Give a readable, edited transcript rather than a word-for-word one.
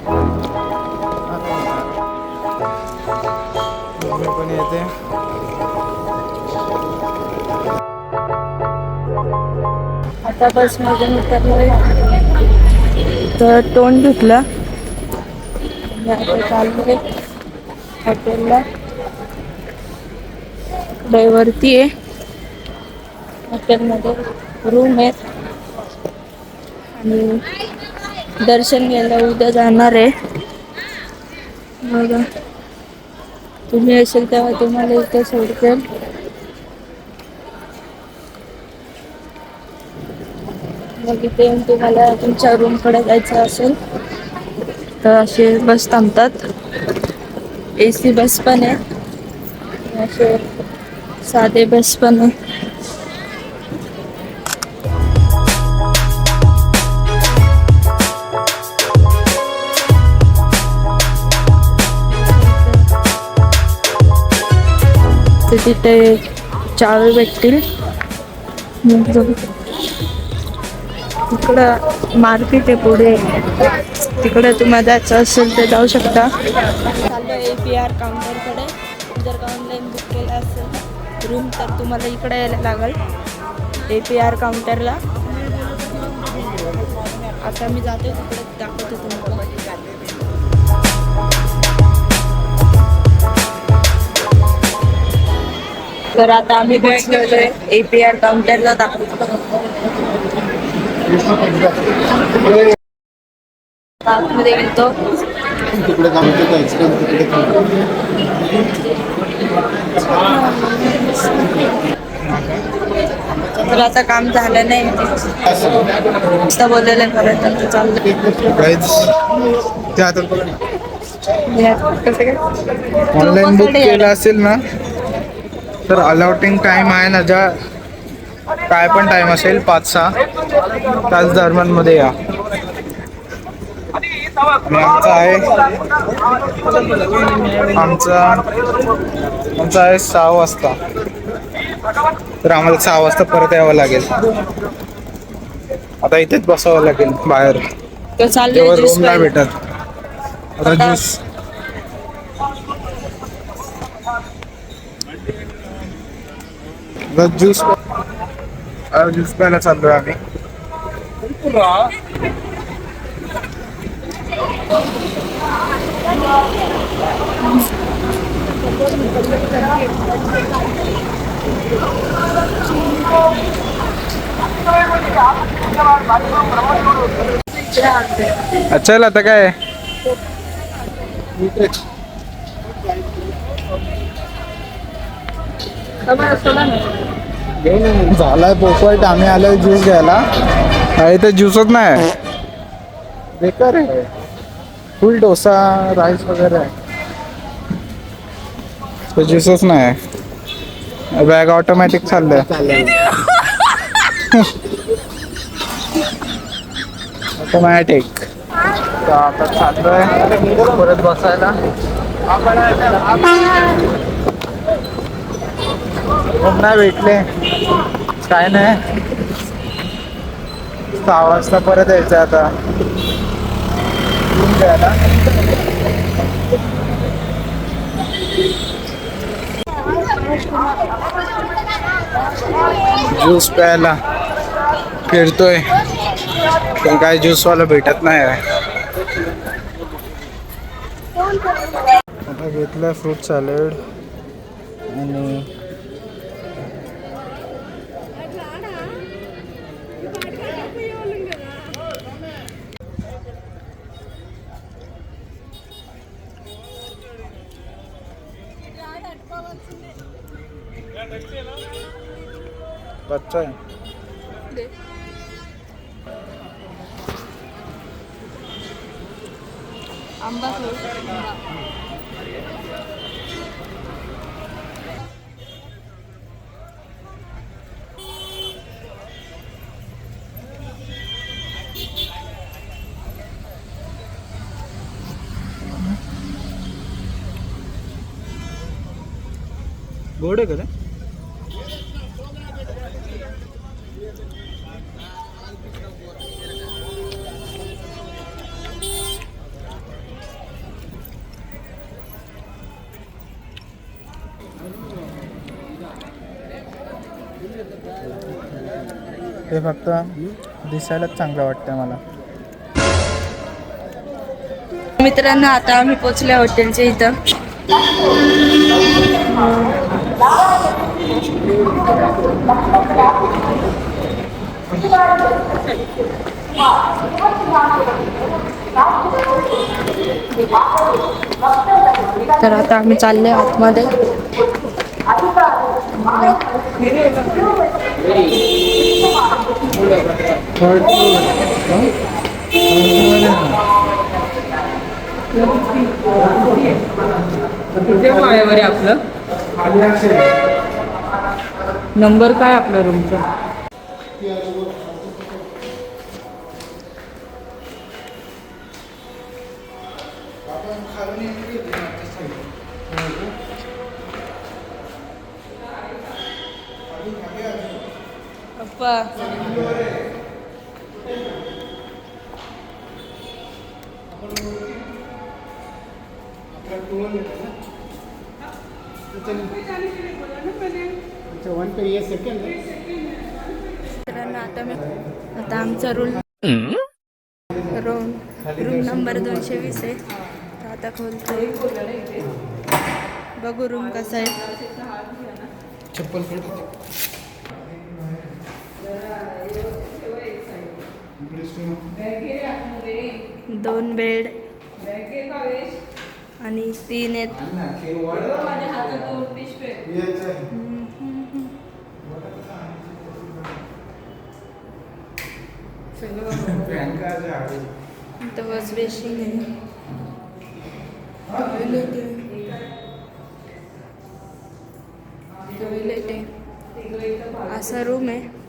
Mummy पण येते. आता बस मधून उतरलोय तर तोंड धुतलं आणि आता चाललोय हॉटेलला. इकडे वरती आहे हॉटेलमध्ये रूम आहेत आणि दर्शन घ्यायला उद्या जाणार आहे. मग तुम्ही असेल तेव्हा तुम्हाला इथे सोडते. मग इथे येऊन तुम्हाला तुमच्या रूम कडे जायचं असेल तर असे बस थांबतात. AC बस पण आहे असे साधे बस पण आहे. तिथे चावी भेटतील. तिकडं मार्केट आहे पुढे, तिकडे तुम्हाला जायचं असेल तर जाऊ शकता. चाललो APR काउंटरकडे. जर का ऑनलाईन बुक केला असेल रूम तर तुम्हाला इकडे यायला लागेल APR काउंटरला. आता मी जाते तिकडे, दाखवते तुम्हाला. तर आता आम्ही पोहोचलोय APR काउंटरला. दाखवतो आतमध्ये गेलतो. तिकडे तर आता काम झालं नाही बोललेलं परत ऑनलाईन बुक केलं असेल ना तर अलाउटिंग टाइम आहे ना, ज्या काय पण टाइम असेल 5-6 त्याच दरम्यानमध्ये या. आणि आमचा आहे 6 वाजता. तर आम्हाला 6 वाजता परत यावं लागेल. आता इथेच बसावं लागेल बाहेर, तेव्हा रूम नाही भेटत. आता ज्यूस प्यायला चाललोय आम्ही. चल आता काय झालाय पोपट. आम्ही आलोय ज्यूस घ्यायला. इथे ज्यूसच नाही, बेकार आहे. फुल डोसा राईस वगैरे आहे, ज्यूसच नाही. बॅग ऑटोमॅटिक चाललंय. ऑटोमॅटिक. आता चाललोय परत बसायला. रूम नाही भेटले, काय नाही. 6 वाजता परत यायचं आता रूम घ्यायला. ज्यूस प्यायला फिरतोय पण काय ज्यूसवाला भेटत नाही. आता घेतलं फ्रूट सॅलड आणि कच्चा आहे. आंबा गोड आहे का ते? ते फक्त दिसायलाच चांगलं वाटतं मला. मित्रांनो आता आम्ही पोचल्या हॉटेलच्या इथं. तर आता आम्ही चालले आतमध्ये. आपलं नंबर काय आपल्या रूमचा? पप्पा आता आमचा रूम नंबर 220 आहे. तर आता खोलतोय, बघू रूम कसा आहे. चप्पल 2 बेड आणि 3 आहेत. इथं वॉश बेसिन आहे, टॉयलेट आहे. असा रूम आहे.